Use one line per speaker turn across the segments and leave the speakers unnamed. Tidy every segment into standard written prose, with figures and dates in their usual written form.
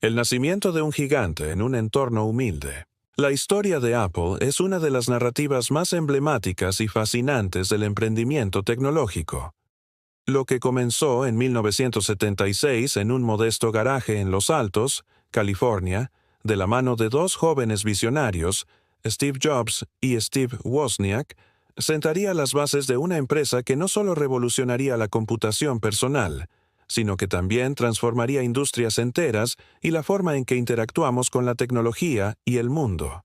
El nacimiento de un gigante en un entorno humilde. La historia de Apple es una de las narrativas más emblemáticas y fascinantes del emprendimiento tecnológico. Lo que comenzó en 1976 en un modesto garaje en Los Altos, California, de la mano de dos jóvenes visionarios, Steve Jobs y Steve Wozniak, sentaría las bases de una empresa que no solo revolucionaría la computación personal, sino que también transformaría industrias enteras y la forma en que interactuamos con la tecnología y el mundo.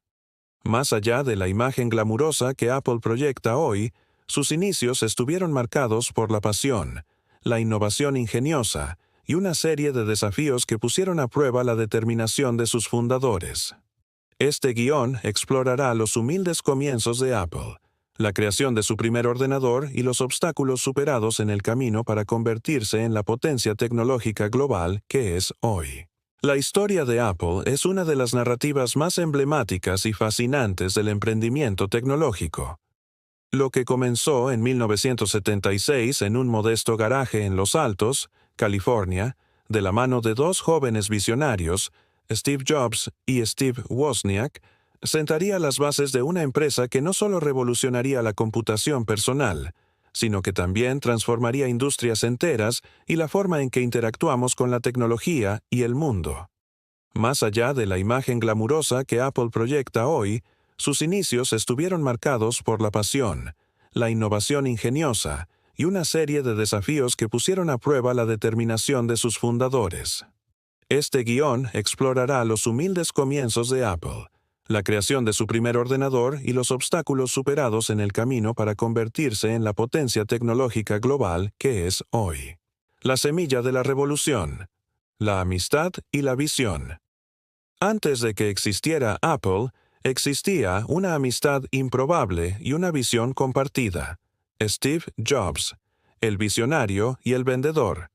Más allá de la imagen glamurosa que Apple proyecta hoy, sus inicios estuvieron marcados por la pasión, la innovación ingeniosa y una serie de desafíos que pusieron a prueba la determinación de sus fundadores. Este guión explorará los humildes comienzos de Apple, la creación de su primer ordenador y los obstáculos superados en el camino para convertirse en la potencia tecnológica global que es hoy. La historia de Apple es una de las narrativas más emblemáticas y fascinantes del emprendimiento tecnológico. Lo que comenzó en 1976 en un modesto garaje en Los Altos, California, de la mano de dos jóvenes visionarios, Steve Jobs y Steve Wozniak, sentaría las bases de una empresa que no solo revolucionaría la computación personal, sino que también transformaría industrias enteras y la forma en que interactuamos con la tecnología y el mundo. Más allá de la imagen glamurosa que Apple proyecta hoy, sus inicios estuvieron marcados por la pasión, la innovación ingeniosa y una serie de desafíos que pusieron a prueba la determinación de sus fundadores. Este guión explorará los humildes comienzos de Apple, la creación de su primer ordenador y los obstáculos superados en el camino para convertirse en la potencia tecnológica global que es hoy. La semilla de la revolución, la amistad y la visión. Antes de que existiera Apple, existía una amistad improbable y una visión compartida. Steve Jobs, el visionario y el vendedor.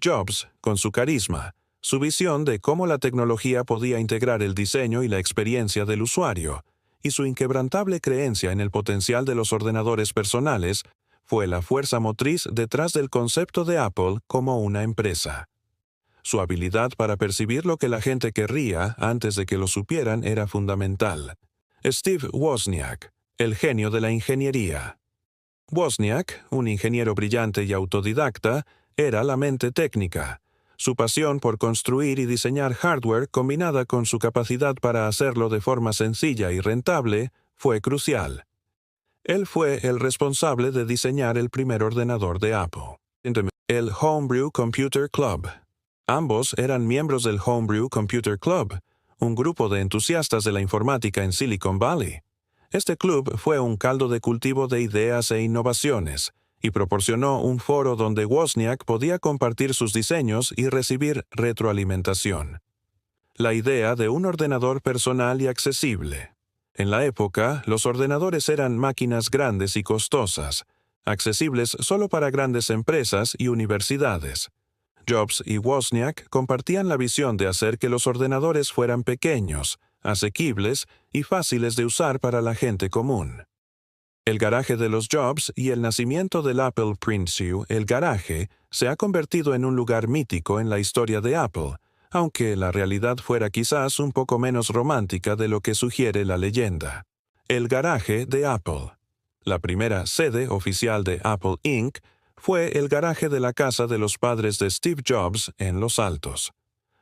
Jobs, con su carisma, su visión de cómo la tecnología podía integrar el diseño y la experiencia del usuario, y su inquebrantable creencia en el potencial de los ordenadores personales, fue la fuerza motriz detrás del concepto de Apple como una empresa. Su habilidad para percibir lo que la gente querría antes de que lo supieran era fundamental. Steve Wozniak, el genio de la ingeniería. Wozniak, un ingeniero brillante y autodidacta, era la mente técnica. Su pasión por construir y diseñar hardware combinada con su capacidad para hacerlo de forma sencilla y rentable fue crucial. Él fue el responsable de diseñar el primer ordenador de Apple, el Homebrew Computer Club. Ambos eran miembros del Homebrew Computer Club, un grupo de entusiastas de la informática en Silicon Valley. Este club fue un caldo de cultivo de ideas e innovaciones, y proporcionó un foro donde Wozniak podía compartir sus diseños y recibir retroalimentación. La idea de un ordenador personal y accesible. En la época, los ordenadores eran máquinas grandes y costosas, accesibles solo para grandes empresas y universidades. Jobs y Wozniak compartían la visión de hacer que los ordenadores fueran pequeños, asequibles y fáciles de usar para la gente común. El garaje de los Jobs y el nacimiento del Apple Princew, el garaje, se ha convertido en un lugar mítico en la historia de Apple, aunque la realidad fuera quizás un poco menos romántica de lo que sugiere la leyenda. El garaje de Apple. La primera sede oficial de Apple Inc. fue el garaje de la casa de los padres de Steve Jobs en Los Altos.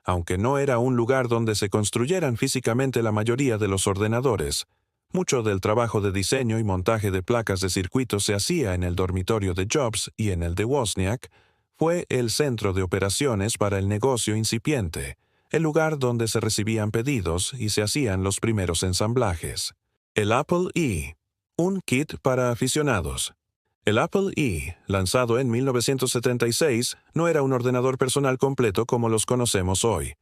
Aunque no era un lugar donde se construyeran físicamente la mayoría de los ordenadores, mucho del trabajo de diseño y montaje de placas de circuito se hacía en el dormitorio de Jobs y en el de Wozniak. Fue el centro de operaciones para el negocio incipiente, el lugar donde se recibían pedidos y se hacían los primeros ensamblajes. El Apple I, un kit para aficionados. El Apple I, lanzado en 1976, no era un ordenador personal completo como los conocemos hoy.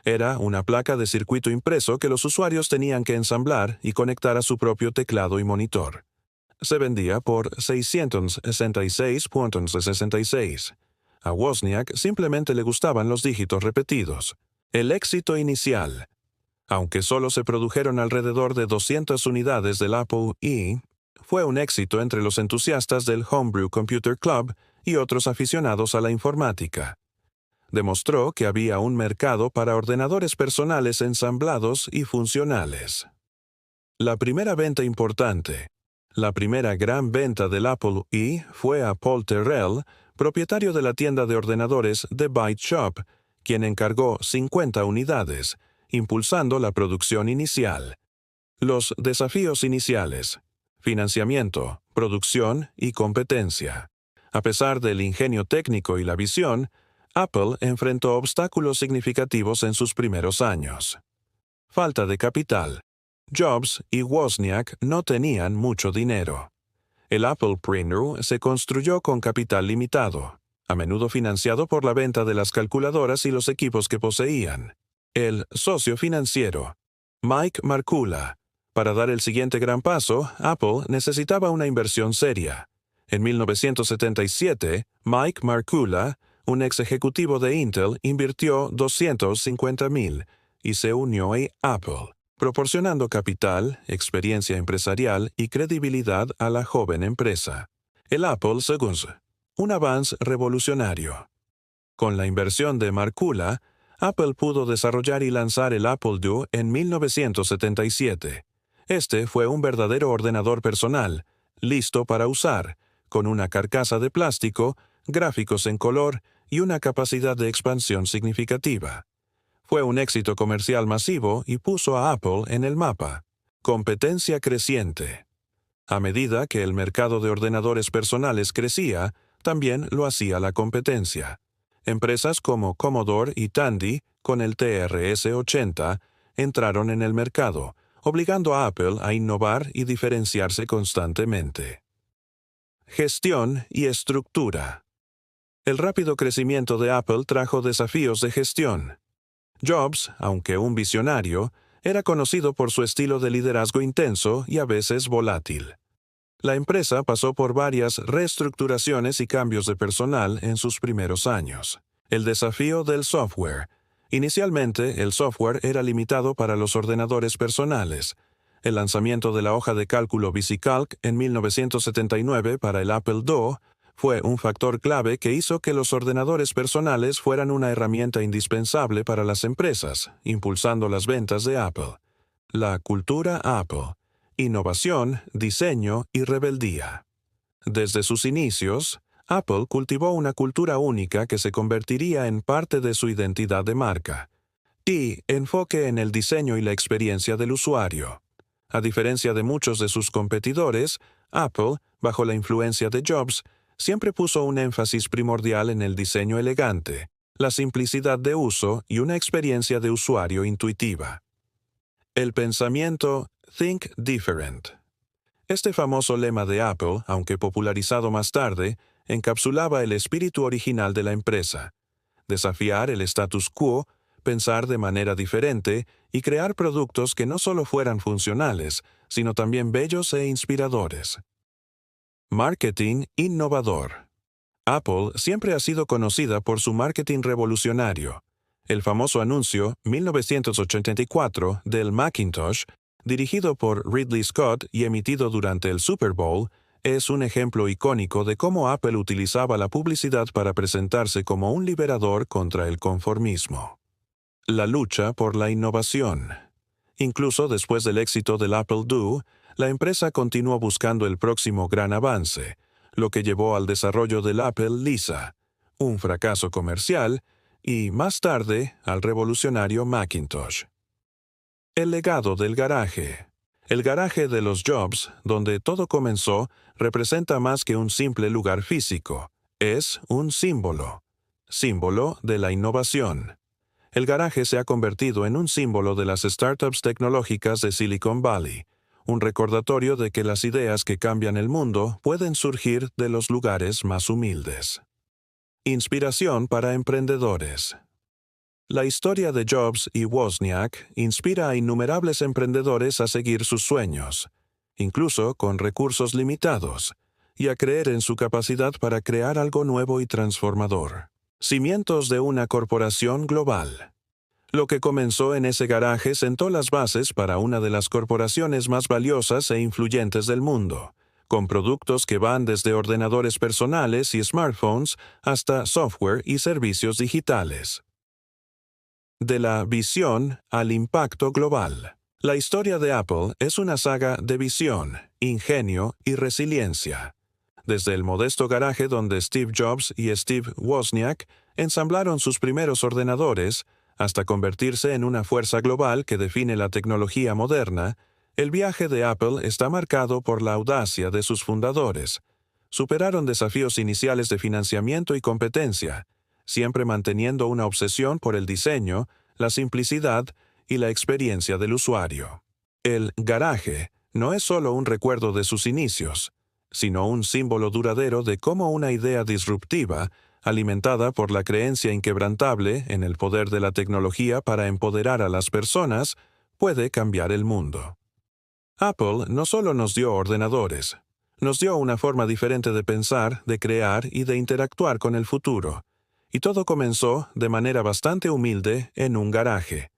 Era una placa de circuito impreso que los usuarios tenían que ensamblar y conectar a su propio teclado y monitor. Se vendía por 666.66. A Wozniak simplemente le gustaban los dígitos repetidos. El éxito inicial. Aunque solo se produjeron alrededor de 200 unidades del Apple I, fue un éxito entre los entusiastas del Homebrew Computer Club y otros aficionados a la informática. demostró que había un mercado para ordenadores personales ensamblados y funcionales. La primera venta importante, la primera gran venta del Apple I, fue a Paul Terrell, propietario de la tienda de ordenadores The Byte Shop, quien encargó 50 unidades, impulsando la producción inicial. Los desafíos iniciales: financiamiento, producción y competencia. A pesar del ingenio técnico y la visión, Apple enfrentó obstáculos significativos en sus primeros años. Falta de capital. Jobs y Wozniak no tenían mucho dinero. El Apple Printer se construyó con capital limitado, a menudo financiado por la venta de las calculadoras y los equipos que poseían. El socio financiero, Mike Markkula. Para dar el siguiente gran paso, Apple necesitaba una inversión seria. En 1977, Mike Markkula, un ex ejecutivo de Intel, invirtió $250,000 y se unió a Apple, proporcionando capital, experiencia empresarial y credibilidad a la joven empresa. El Apple II, un avance revolucionario. Con la inversión de Markkula, Apple pudo desarrollar y lanzar el Apple II en 1977. Este fue un verdadero ordenador personal, listo para usar, con una carcasa de plástico, gráficos en color y una capacidad de expansión significativa. Fue un éxito comercial masivo y puso a Apple en el mapa. Competencia creciente. A medida que el mercado de ordenadores personales crecía, también lo hacía la competencia. Empresas como Commodore y Tandy, con el TRS-80, entraron en el mercado, obligando a Apple a innovar y diferenciarse constantemente. Gestión y estructura. El rápido crecimiento de Apple trajo desafíos de gestión. Jobs, aunque un visionario, era conocido por su estilo de liderazgo intenso y a veces volátil. La empresa pasó por varias reestructuraciones y cambios de personal en sus primeros años. El desafío del software. Inicialmente, el software era limitado para los ordenadores personales. El lanzamiento de la hoja de cálculo VisiCalc en 1979 para el Apple II fue un factor clave que hizo que los ordenadores personales fueran una herramienta indispensable para las empresas, impulsando las ventas de Apple. La cultura Apple. Innovación, diseño y rebeldía. Desde sus inicios, Apple cultivó una cultura única que se convertiría en parte de su identidad de marca. Y enfoque en el diseño y la experiencia del usuario. A diferencia de muchos de sus competidores, Apple, bajo la influencia de Jobs, siempre puso un énfasis primordial en el diseño elegante, la simplicidad de uso y una experiencia de usuario intuitiva. El pensamiento Think Different. Este famoso lema de Apple, aunque popularizado más tarde, encapsulaba el espíritu original de la empresa: desafiar el status quo, pensar de manera diferente y crear productos que no solo fueran funcionales, sino también bellos e inspiradores. Marketing innovador. Apple siempre ha sido conocida por su marketing revolucionario. El famoso anuncio 1984 del Macintosh, dirigido por Ridley Scott y emitido durante el Super Bowl, es un ejemplo icónico de cómo Apple utilizaba la publicidad para presentarse como un liberador contra el conformismo. La lucha por la innovación. Incluso después del éxito del Apple II, la empresa continuó buscando el próximo gran avance, lo que llevó al desarrollo del Apple Lisa, un fracaso comercial, y más tarde al revolucionario Macintosh. El legado del garaje. El garaje de los Jobs, donde todo comenzó, representa más que un simple lugar físico. Es un símbolo de la innovación. El garaje se ha convertido en un símbolo de las startups tecnológicas de Silicon Valley, un recordatorio de que las ideas que cambian el mundo pueden surgir de los lugares más humildes. Inspiración para emprendedores. La historia de Jobs y Wozniak inspira a innumerables emprendedores a seguir sus sueños, incluso con recursos limitados, y a creer en su capacidad para crear algo nuevo y transformador. Cimientos de una corporación global. Lo que comenzó en ese garaje sentó las bases para una de las corporaciones más valiosas e influyentes del mundo, con productos que van desde ordenadores personales y smartphones hasta software y servicios digitales. De la visión al impacto global. La historia de Apple es una saga de visión, ingenio y resiliencia. Desde el modesto garaje donde Steve Jobs y Steve Wozniak ensamblaron sus primeros ordenadores, hasta convertirse en una fuerza global que define la tecnología moderna, el viaje de Apple está marcado por la audacia de sus fundadores. Superaron desafíos iniciales de financiamiento y competencia, siempre manteniendo una obsesión por el diseño, la simplicidad y la experiencia del usuario. El garaje no es solo un recuerdo de sus inicios, sino un símbolo duradero de cómo una idea disruptiva, alimentada por la creencia inquebrantable en el poder de la tecnología para empoderar a las personas, puede cambiar el mundo. Apple no solo nos dio ordenadores, nos dio una forma diferente de pensar, de crear y de interactuar con el futuro. Y todo comenzó, de manera bastante humilde, en un garaje.